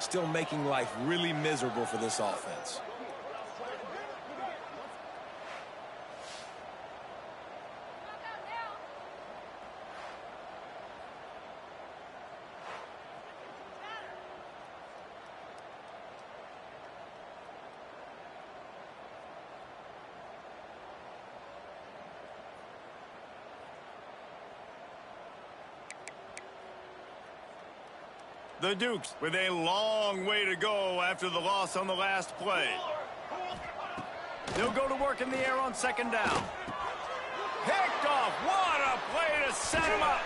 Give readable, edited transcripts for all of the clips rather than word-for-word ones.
still making life really miserable for this offense. The Dukes with a long way to go after the loss on the last play. They'll go to work in the air on second down. Picked off. What a play to set him up.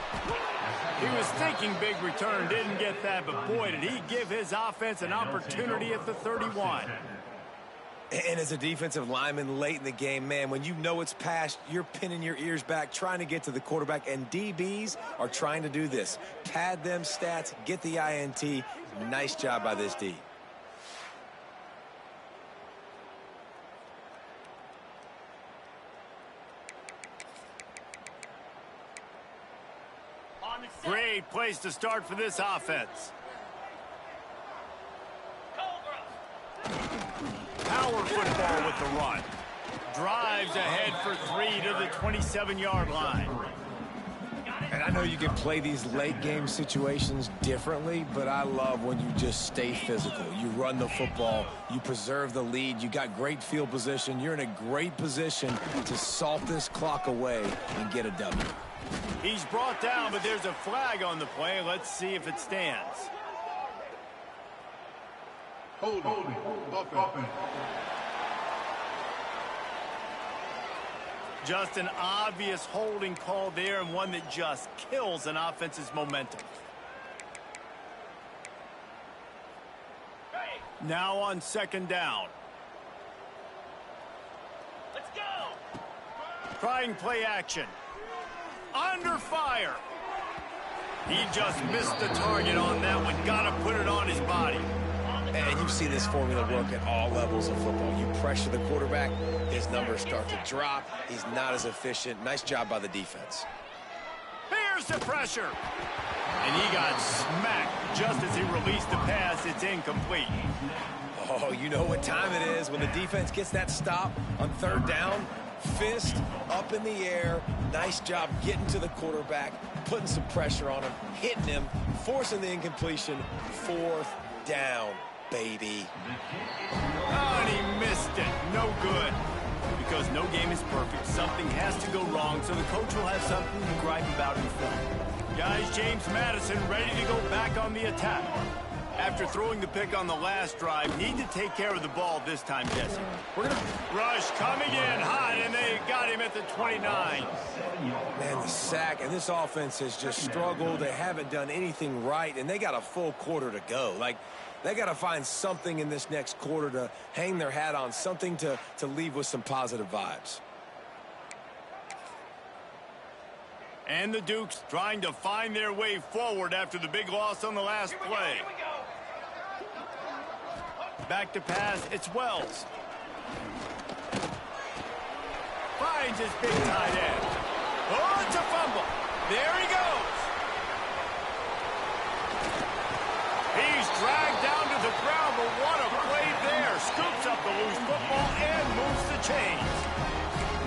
He was thinking big return, didn't get that, but boy, did he give his offense an opportunity at the 31. And as a defensive lineman late in the game, man, when you know it's past, you're pinning your ears back, trying to get to the quarterback, and DBs are trying to do this. Pad them stats, get the INT. Nice job by this D. Great place to start for this offense. Power football with the run. Drives ahead for 3 to the 27-yard line. And I know you can play these late game situations differently, but I love when you just stay physical. You run the football, you preserve the lead, you got great field position, you're in a great position to salt this clock away and get a W. He's brought down, but there's a flag on the play. Let's see if it stands. Hold. Just an obvious holding call there, and one that just kills an offense's momentum. Now on second down. Let's go. Trying play action. Under fire. He just missed the target on that one. Got to put it on his body. And you've seen this formula work at all levels of football. You pressure the quarterback, his numbers start to drop. He's not as efficient. Nice job by the defense. Here's the pressure. And he got smacked just as he released the pass. It's incomplete. Oh, you know what time it is when the defense gets that stop on third down. Fist up in the air. Nice job getting to the quarterback, putting some pressure on him, hitting him, forcing the incompletion. Fourth down, baby. Oh, and he missed it. No good. Because no game is perfect. Something has to go wrong, so the coach will have something to gripe about in front. Guys, James Madison ready to go back on the attack. After throwing the pick on the last drive, need to take care of the ball this time, Jesse. Rush coming in hot, and they got him at the 29. Man, the sack, and this offense has just struggled. They haven't done anything right, and they got a full quarter to go. Like, they got to find something in this next quarter to hang their hat on, something to leave with some positive vibes. And the Dukes trying to find their way forward after the big loss on the last play. Back to pass, it's Wells. Finds his big tight end. Oh, it's a fumble. There he goes. He's dragged down to the ground, but what a play there. Scoops up the loose football and moves the chains.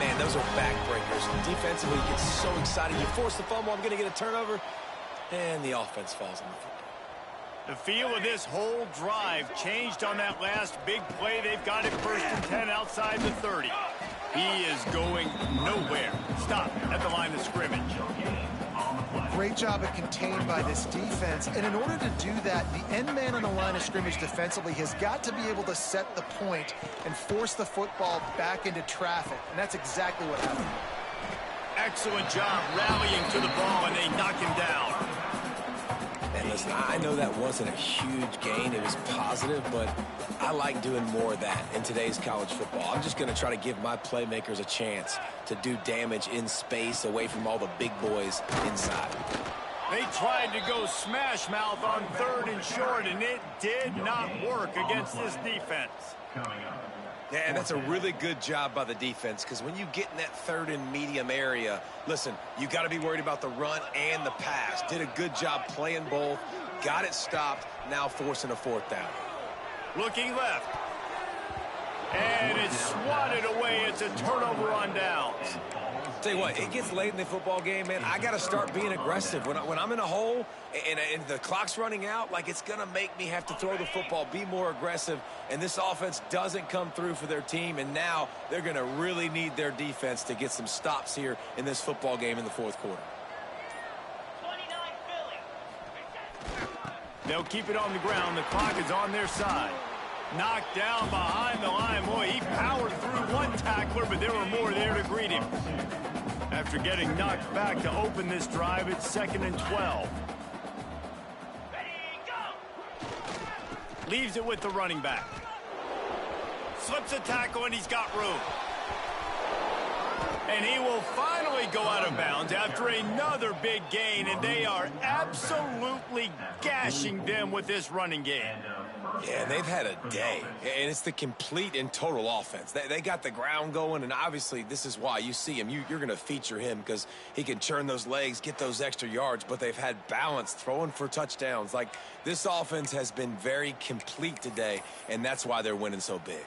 Man, those are backbreakers. Defensively, you get so excited. You force the fumble, I'm going to get a turnover, and the offense falls on the football. The feel of this whole drive changed on that last big play. They've got it 1st and 10 outside the 30. He is going nowhere. Stop at the line of scrimmage. Great job of contained by this defense. And in order to do that, the end man on the line of scrimmage defensively has got to be able to set the point and force the football back into traffic. And that's exactly what happened. Excellent job rallying to the ball, and they knock him down. And listen, I know that wasn't a huge gain. It was positive, but I like doing more of that in today's college football. I'm just going to try to give my playmakers a chance to do damage in space away from all the big boys inside. They tried to go smash mouth on 3rd and short, and it did not work against this defense. Yeah, and that's a really good job by the defense, because when you get in that 3rd and medium area, listen, you got to be worried about the run and the pass. Did a good job playing both, got it stopped, now forcing a 4th down. Looking left. And it's swatted away. It's a turnover on downs. Tell you what, it gets late in the football game, man. I got to start being aggressive. When I'm in a hole and the clock's running out, like, it's going to make me have to throw the football, be more aggressive, and this offense doesn't come through for their team, and now they're going to really need their defense to get some stops here in this football game in the 4th quarter. They'll keep it on the ground. The clock is on their side. Knocked down behind the line. Boy, he powered through one tackler, but there were more there to greet him. After getting knocked back to open this drive, it's 2nd and 12. Ready, go! Leaves it with the running back. Slips a tackle, and he's got room. And he will finally go out of bounds after another big gain, and they are absolutely gashing them with this running game. Yeah, they've had a day, and it's the complete and total offense. They got the ground going, and obviously this is why you see him. You're going to feature him because he can churn those legs, get those extra yards, but they've had balance, throwing for touchdowns. Like, this offense has been very complete today, and that's why they're winning so big.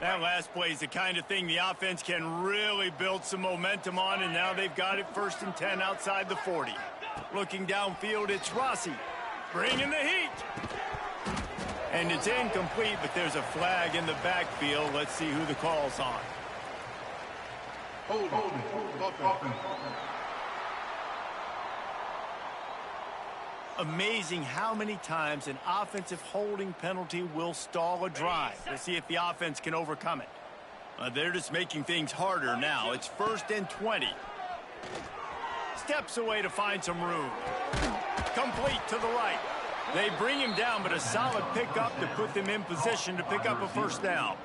That last play is the kind of thing the offense can really build some momentum on, and now they've got it 1st and 10 outside the 40. Looking downfield, it's Rossi. Bringing the heat. And it's incomplete, but there's a flag in the backfield. Let's see who the call's on. Hold. Amazing how many times an offensive holding penalty will stall a drive. We'll see if the offense can overcome it. They're just making things harder now. It's 1st and 20. Steps away to find some room. Complete to the right. They bring him down, but a solid pickup to put them in position to pick up a 1st down.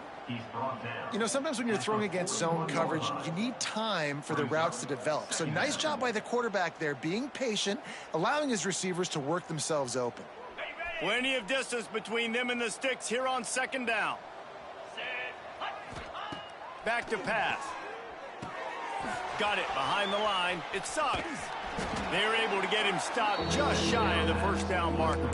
You know, sometimes when you're throwing against zone coverage, you need time for the routes to develop. So nice job by the quarterback there, being patient, allowing his receivers to work themselves open. Plenty of distance between them and the sticks here on 2nd down. Back to pass. Got it behind the line. It sucks. They're able to get him stopped just shy of the 1st down marker.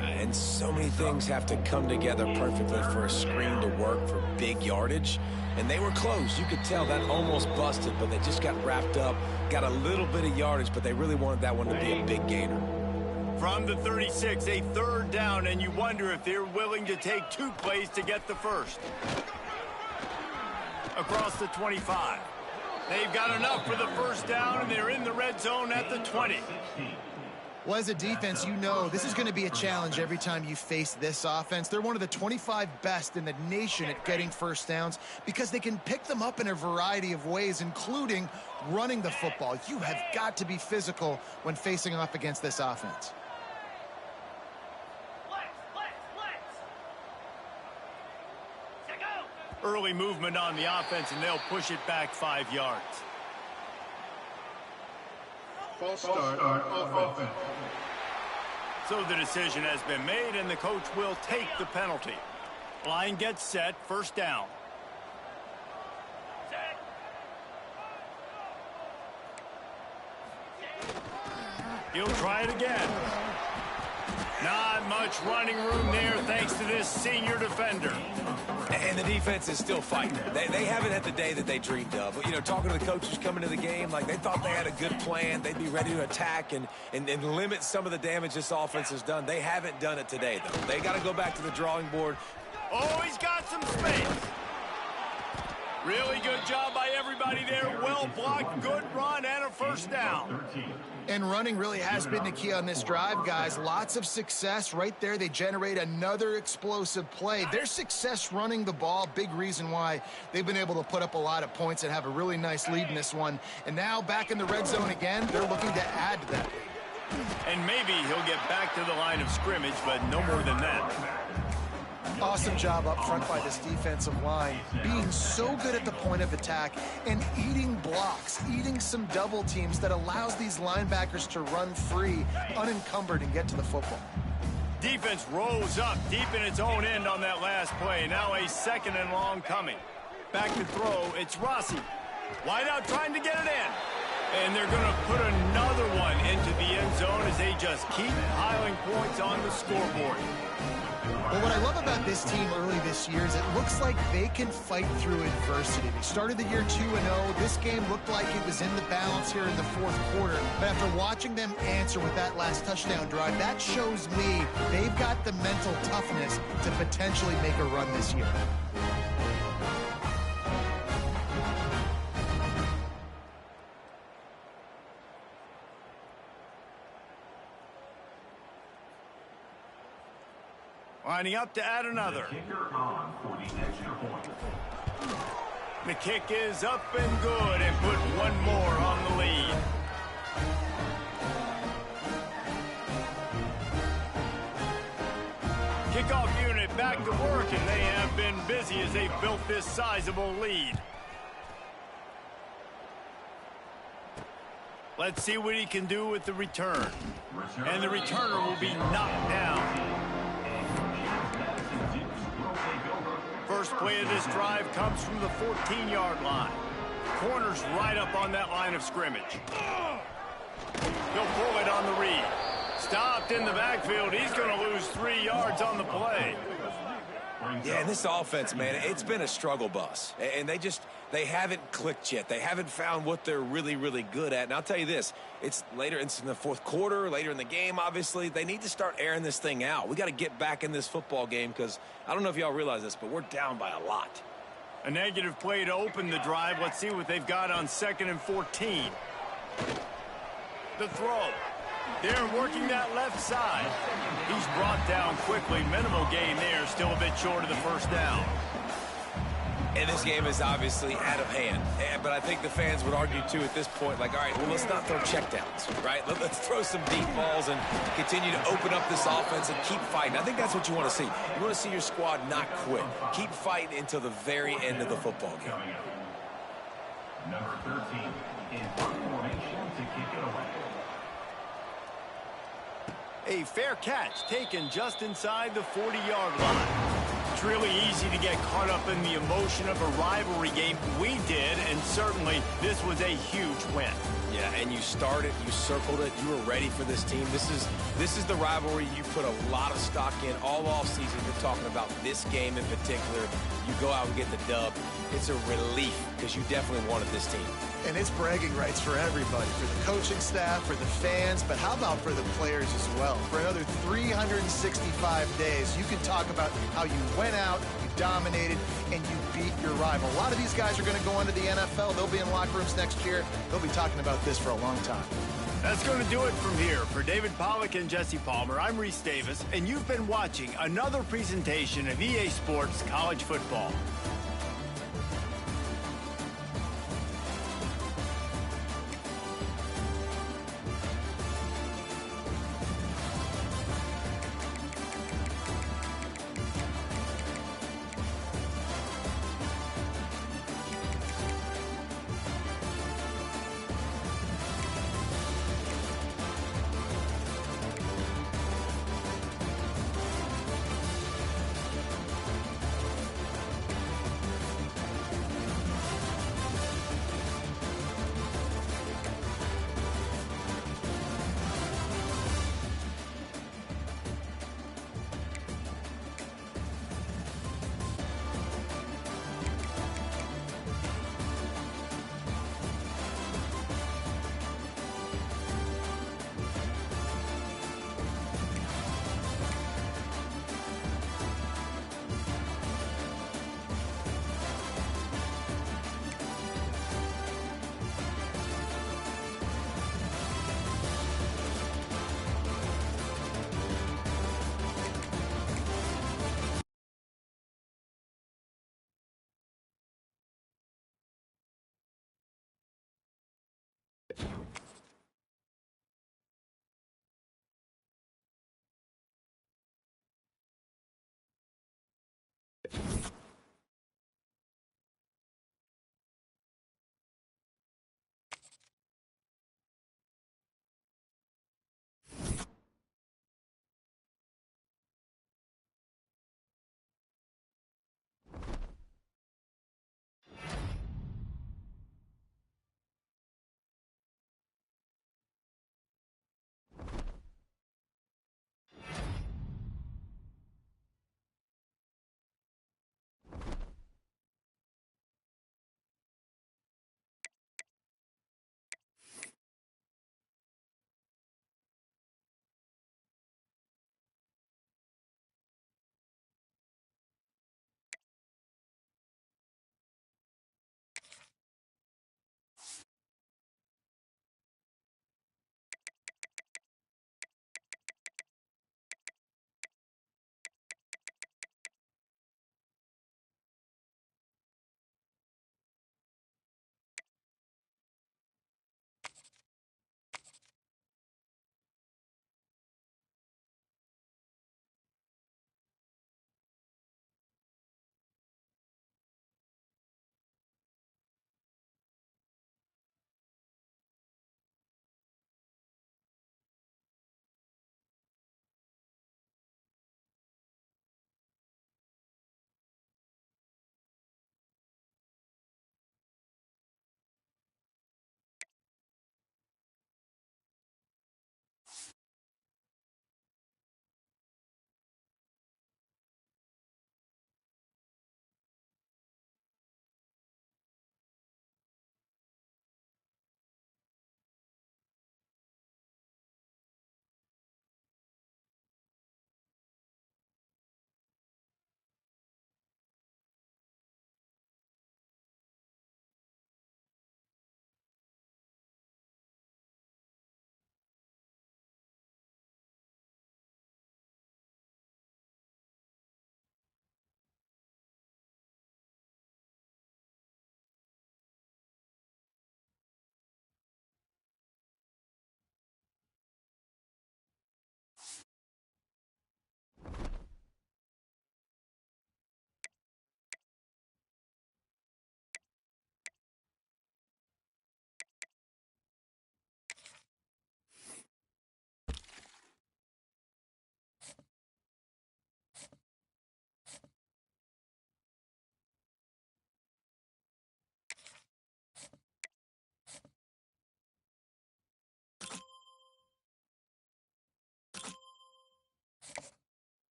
And so many things have to come together perfectly for a screen to work for big yardage. And they were close. You could tell that almost busted, but they just got wrapped up, got a little bit of yardage, but they really wanted that one to be a big gainer. From the 36, a 3rd down, and you wonder if they're willing to take 2 plays to get the 1st. Across the 25. They've got enough for the 1st down, and they're in the red zone at the 20. Well, as a defense, you know this is going to be a challenge every time you face this offense. They're one of the 25 best in the nation at getting 1st downs because they can pick them up in a variety of ways, including running the football. You have got to be physical when facing off against this offense. Early movement on the offense, and they'll push it back 5 yards. False start on offense. So the decision has been made, and the coach will take the penalty. Line gets set, 1st down. He'll try it again. Not much running room there thanks to this senior defender. And the defense is still fighting. They haven't had the day that they dreamed of. But, you know, talking to the coaches coming to the game, like, they thought they had a good plan. They'd be ready to attack and limit some of the damage this offense has done. They haven't done it today, though. They got to go back to the drawing board. Oh, he's got some space. Really good job by everybody there. Well blocked, good run, and a 1st down. And running really has been the key on this drive, guys. Lots of success right there. They generate another explosive play. Their success running the ball, big reason why they've been able to put up a lot of points and have a really nice lead in this one. And now back in the red zone again, they're looking to add to that lead. And maybe he'll get back to the line of scrimmage, but no more than that. Awesome job up front by this defensive line, being so good at the point of attack and eating blocks, eating some double teams that allows these linebackers to run free, unencumbered, and get to the football. Defense rose up deep in its own end on that last play. Now a 2nd and long coming. Back to throw, it's Rossi. Wide out trying to get it in. And they're going to put another one into the end zone as they just keep piling points on the scoreboard. Well, what I love about this team early this year is it looks like they can fight through adversity. They started the year 2-0. This game looked like it was in the balance here in the 4th quarter. But after watching them answer with that last touchdown drive, that shows me they've got the mental toughness to potentially make a run this year. Lining up to add another. The kick is up and good and put one more on the lead. Kickoff unit back to work, and they have been busy as they've built this sizable lead. Let's see what he can do with the return. And the returner will be knocked down. First play of this drive comes from the 14-yard line. Corner's right up on that line of scrimmage. He'll pull it on the read. Stopped in the backfield. He's going to lose 3 yards on the play. Yeah, and this offense, man, it's been a struggle bus. And they haven't clicked yet. They haven't found what they're really, really good at. And I'll tell you this, it's later, it's in the 4th quarter, later in the game, obviously. They need to start airing this thing out. We got to get back in this football game because I don't know if y'all realize this, but we're down by a lot. A negative play to open the drive. Let's see what they've got on 2nd and 14. The throw. They're working that left side. He's brought down quickly. Minimal gain there. Still a bit short of the first down. And this game is obviously out of hand. But I think the fans would argue, too, at this point, like, all right, well, let's not throw checkdowns, right? Let's throw some deep balls and continue to open up this offense and keep fighting. I think that's what you want to see. You want to see your squad not quit. Keep fighting until the very end of the football game. Number 13 in formation to kick it away. A fair catch taken just inside the 40-yard line. It's really easy to get caught up in the emotion of a rivalry game. We did, and certainly this was a huge win. Yeah, and you started, you circled it, you were ready for this team. This is the rivalry you put a lot of stock in all offseason. You're talking about this game in particular. You go out and get the dub. It's a relief because you definitely wanted this team. And it's bragging rights for everybody, for the coaching staff, for the fans, but how about for the players as well? For another 365 days, you can talk about how you went out, you dominated, and you beat your rival. A lot of these guys are going to go into the NFL. They'll be in locker rooms next year. They'll be talking about this for a long time. That's going to do it from here. For David Pollack and Jesse Palmer, I'm Reese Davis, and you've been watching another presentation of EA Sports College Football.